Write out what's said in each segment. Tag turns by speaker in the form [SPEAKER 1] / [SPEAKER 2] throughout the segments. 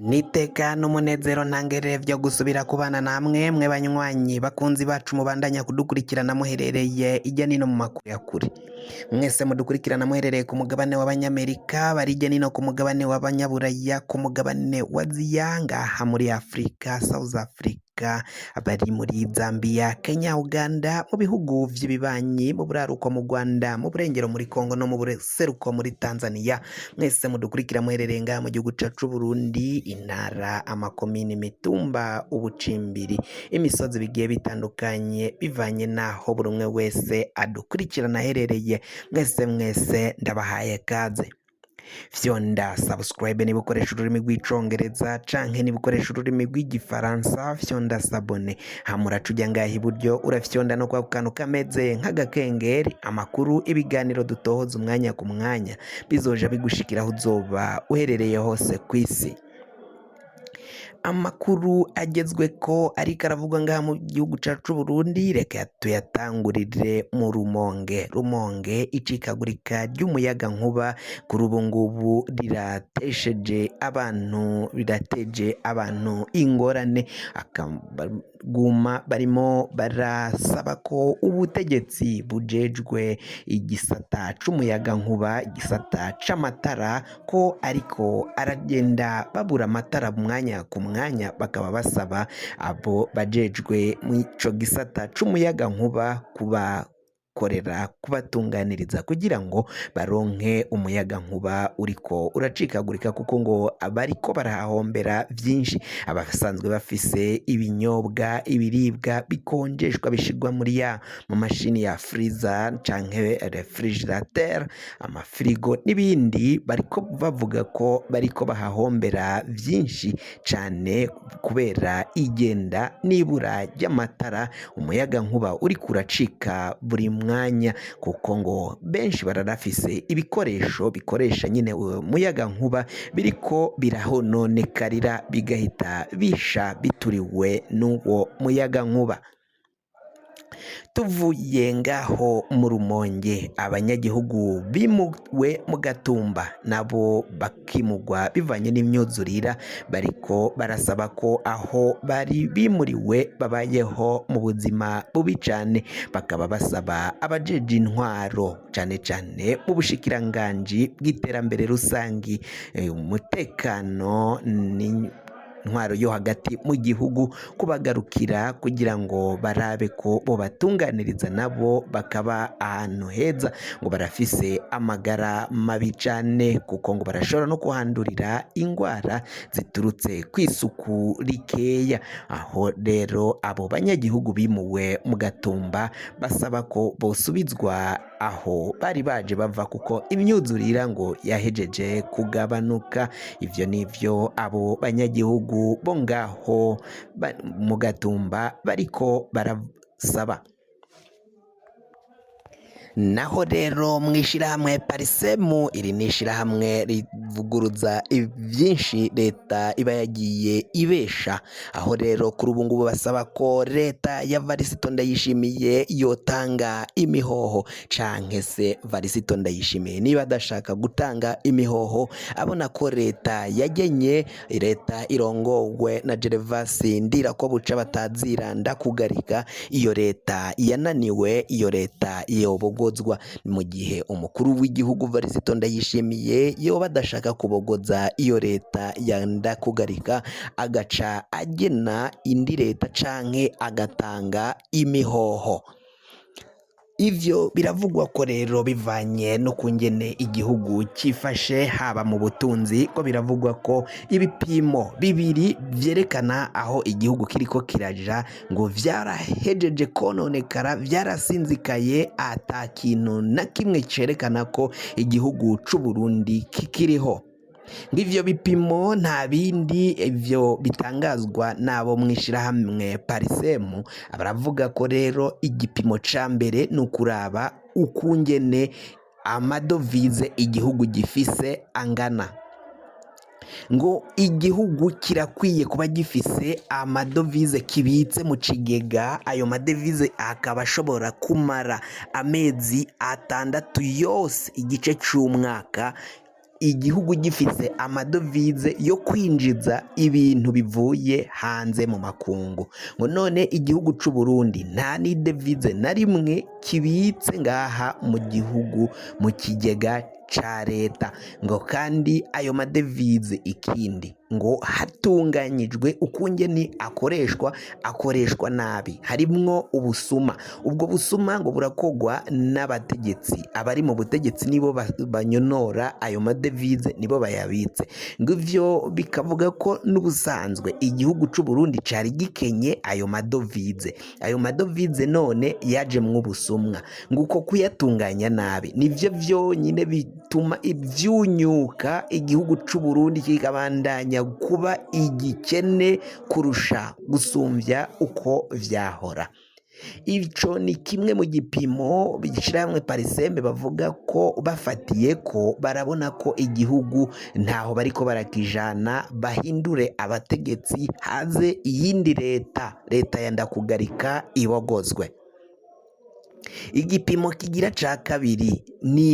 [SPEAKER 1] Niteka n'umunezero ntangerere vyo gusubira kubana namwe mwe banywanyi bakunzi bacu mubandanya kudukurikirana muherereye irya nino mu makuru ya kure. Mwese mudukurikirana muherereye ku mugabane w'abanyamerika, bari irya nino ku mugabane w'abanyaburaya, ku mugabane wa Aziya, ngaha muri Afrika, South Africa, abari muri Zambia, Kenya, Uganda, mu bihugu vy'ibibanyi, mu buraruko mu Rwanda, mu burengero muri Kongo no mu buseruko muri Tanzania. Mwese mudukurikira muherereye ngaha mu gihugu cacu Burundi, intara, amakomini, imitumba, ubucimbiri, imisozi bigiye bitandukanye bivanye naho buri umwe wese adukurikirana aherereye. Mwese ndabahaye kaze. Fyonda subscribe niba ukoresha ururimi rw'icongereza canke niba ukoresha ururimi rw'igifaransa, fyonda sabone. Hamuraca ujya ngaha iburyo urafyonda no kwa kantu kameze nk'agakengeri, amakuru, ibiganiro dutohoza umwanya ku mwanya bizoja bigushikiraho uzoba uherereye hose kw'isi. Amakuru agezweko ariko aravugwa ngaha mu gihugu cacu Burundi, reka tuyatangurire mu Rumonge. Icikagurika ry'umuyaga nkuba kuri ubu ngubu rirateje abantu ingorane, barimo barasaba ko ubutegetsi bujejwe igisata c'umuyaga nkuba, igisata c'amatara, ko ariko aragenda babura amatara mwanya ku mwanya, bakaba basaba abo bajejwe mw'ico gisata c'umuyaga nkuba kubatunganiriza kugira ngo baronke umuyaga nkuba uriko uracikagurika, kuko ngo abariko barahahombera vyinshi. Abasanzwe bafise ibinyobwa, ibiribwa bikonjeshwa bishirwa muri mu mashini ya freezer canke refrigerateur, amafrigo n'ibindi, bariko bavuga ko bariko bahahombera vyinshi cane kubera igenda n'ibura ry'amatara. Umuyaga nkuba uriko uracika buri mwanya, kuko ngo benshi bararafise ibikoresho bikoresha nyine umuyaga nkuba biriko birahononekarira, bigahita bisha bituriwe n'uwo muyaga nkuba. Tuvuye ngaho mu Rumonge, abanyagihugu bimuwe mu Gatumba nabo bakimugwa bivanye n'imyuzurira, bariko barasaba ko aho bari bimuriwe babayeho mu buzima bubi cane. Bakaba basaba abajeje intwaro cane cane mu bushikiranganji bw'iterambere rusangi, umutekano intwaro yo hagati mu gihugu, kubagarukira kugira ngo barabe ko bobatunganiriza, nabo bakaba ahantu heza. Ngo barafise amagara mabi cane, kuko ngo barashobora no kuhandurira ingwara ziturutse kw'isuku rikeya. Aho rero abo banyagihugu bimuwe mu Gatumba basaba ko bosubizwa aho bari baje bava, kuko imyuzurira ngo yahejeje kugabanuka. Ivyo nivyo abo banyagihugu bo ngaho mu Gatumba bariko barasaba. Naho rero mw'ishirahamwe Parisemu, iri n'ishirahamwe rivuguruza vyinshi leta iba yagiye ibesha. Aho rero kuri ubu ngubu basaba ko leta ya Varisito Ndayishimiye yotanga imihoho, canke se Varisito Ndayishimiye niba adashaka gutanga imihoho, abona ko leta yagenye, leta irongowe na Gervasi Ndirakobuca bataziranda kugarika, iyo leta yananiwe, iyo leta yobogozwa. Mu gihe umukuru w'igihugu Varisito Ndayishimiye yoba adashaka kubogoza iyo leta yanda kugarika, agaca agena indi leta canke agatanga imihoho. Ivyo biravugwa ko rero bivanye no kungene igihugu cifashe, haba mu butunzi, ko biravugwa ko ibipimo bibiri vyerekana aho igihugu kiriko kiraja ngo vyarahejeje kononekara, vyarasinzikaye, ata kintu na kimwe cerekana ko igihugu c'u Burundi kikiriho. Ng'ivyo bipimo nta bindi, ivyo bitangazwa nabo mw'ishirahamwe Parisemu. Baravuga ko rero igipimo ca mbere ni ukuraba ukungene amadovize igihugu gifise angana. Ngo igihugu kirakwiye kuba gifise amadovize kibitse mu kigega, ayo madovize akaba ashobora kumara amezi 6 yose, igice c'umwaka, igihugu gifise amadovize yo kwinjiza ibintu bivuye hanze mu makungu, ngo none igihugu c'u Burundi nta n'idevize na rimwe kibitse ngaha mu gihugu mu kigega ca leta, ngo kandi ayo madevize ikindi ngo hatunganyijwe ukungene akoreshwa nabi, harimwo ubusuma. Ubwo busuma ngo burakogwa n'abategetsi, abari mu butegetsi nibo banyonora ayo madevize, nibo bayabitse. Ngo ivyo bikavuga ko n'ubusanzwe igihugu c'u Burundi cari gikenye ayo madovize none yajemwo ubusumwa, ngo uko kuyatunganya nabi nivyo vyonyine bituma ivyunyuka igihugu c'u Burundi kikabandanya kuba igikene kurusha gusumvya uko vyahora. Ico ni kimwe mu gipimo ishirahamwe Pariseme bavuga ko bafatiye ko barabona ko igihugu ntaho bariko barakijana, bahindure abategetsi haze iyindi leta yenda kugarika ibogozwe. Igipimo kigira ca kabiri ni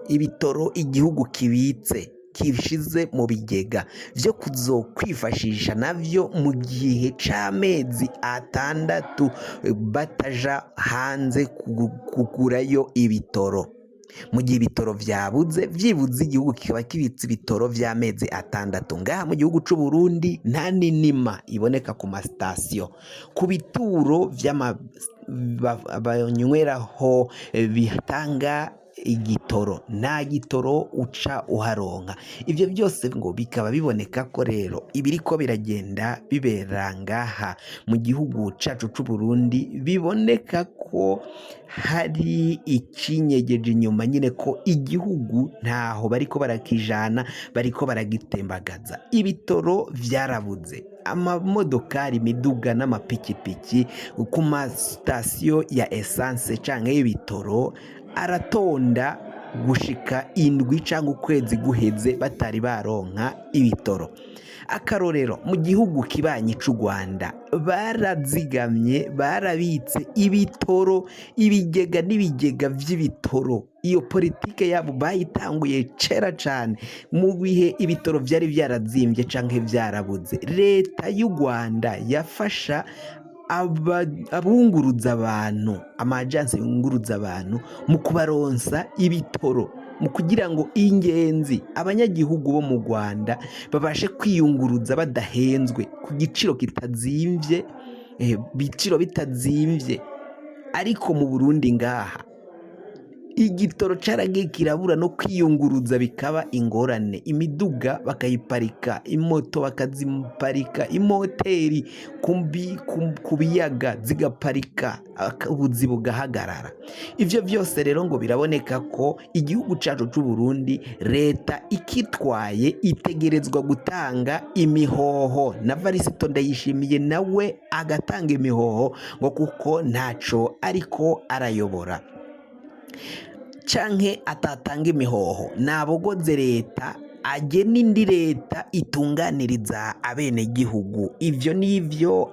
[SPEAKER 1] ibitoro igihugu kibitse kishize mu bigega vyo kuzokwifashisha navyo mu gihe c'amezi 6 bataja hanze kugurayo ibitoro. Mu gihe ibitoro vyabuze vyibuze igihugu kikaba kibitse ibitoro vy'amezi 6. Ngaha mu gihugu c'u Burundi nta n'inima iboneka ku masitasiyo, ku bituro banyweraho bitanga igitoro, nta gitoro uca uharonka. Ivyo byose ngo bikaba biboneka ko rero ibiriko biragenda bibera ngaha mu gihugu cacu c'u Burundi, biboneka ko hari icinyegeje inyuma nyine, ko igihugu ntaho bariko barakijana, bariko baragitembagaza. Ibitoro vyarabuze, amamodokari, imiduga n'amapikipiki ku masitasiyo ya essence canke y'ibitoro aratonda gushika indwi cyangwa ukwezi guheze batari baronka ibitoro. Akarorero mu gihugu kibanyi c'u Rwanda barazigamye, barabitse ibitoro, ibigega n'ibigega vy'ibitoro. Iyo politike yabo bayitanguye cera cane mu bihe ibitoro vyari vyarazimvye canke vyarabuze. Leta y'u Rwanda yafasha abunguruza abantu, amajansi yunguruza abantu mu kubaronsa ibitoro, mu kugira ngo ingenzi abanyagihugu bo mu Rwanda babashe kwiyunguruza badahenzwe ku giciro kitazimvye, biciro bitazimvye. Ariko mu Burundi ngaha igitoro caragiye kirabura no kwiyunguruza bikaba ingorane. Imiduga bakayiparika, imoto bakaziparika, imoteri ku biyaga zigaparika, ubuzi bugahagarara. Ivyo byose rero ngo biraboneka ko igihugu cacu c'u Burundi leta ikitwaye itegerezwa gutanga imihoho, na Varisito Ndayishimiye nawe agatanga imihoho, ngo kuko ntaco ariko arayobora. Canke atatanga imihoho nabogoze leta, agena indi leta itunganiriza abene gihugu. Ivyo nivyo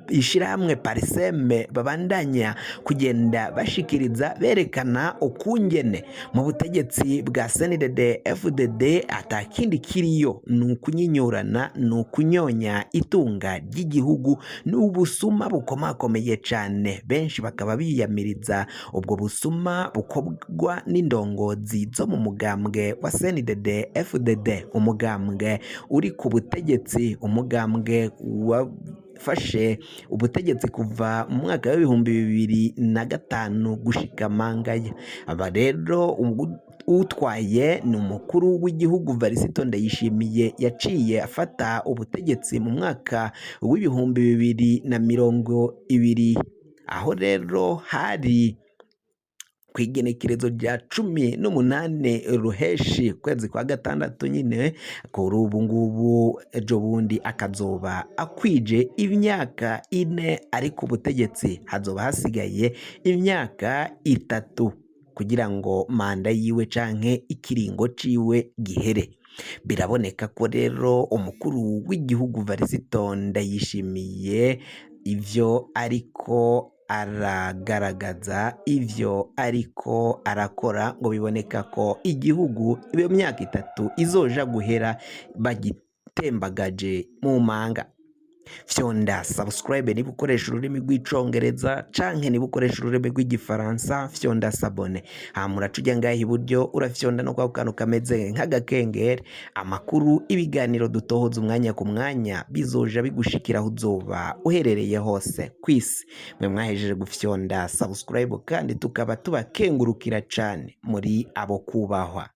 [SPEAKER 1] ishirahamwe Pariseme babandanya kugenda bashikiriza, berekana ukungene mu butegetsi bwa CNDD FDD atakindi kiriyo, nukunyinyurana, nukunyonya itunga ry'igihugu, n'ubusuma bukomakomeye cane. Benshi bakaba biyamiriza ubwo busuma bukorwa n'indongozi zo mu mugambwe wa CNDD FDD, umugambwe uri ku butegetsi, umugambwe wafashe ubutegetsi kuva mu mwaka w'2005 gushika mangaya. Aba rero utwaye ni umukuru w'igihugu Varisito Ndayishimiye, yaciye afata ubutegetsi mu mwaka w'2020, aho rero hari kwigenekerezo rya 18 ruheshi kwezi kwa gatandatu nyine. Kuri ubu ngubu ejo bundi akazoba akwije imyaka 4 ari ku butegetsi, hazoba hasigaye imyaka 3 kugira ngo manda yiwe canke ikiringo ciwe gihere. Biraboneka ko rero umukuru w'igihugu Varisito Ndayishimiye ivyo ariko aragaragaza ivyo ariko arakora ngo biboneka ko igihugu iyo myaka 3 izoja guhera bagitembagaje mu manga. Fyonda subscribe niba ukoresha ururimi rw'icongereza canke niba ukoresha ururimi rw'igifaransa, fyonda sabone. Hamura tujya ngaho iburyo urafyonda no kwa kantu kameze nk'agakengeri, amakuru ibiganiro dutohoza umwanya ku mwanya bizoja bigushikira aho uzoba uherereye hose kwisi. Mwe mwahejeje gufyonda subscribe kandi tukaba tubakengurukira cane muri abo kubahwa.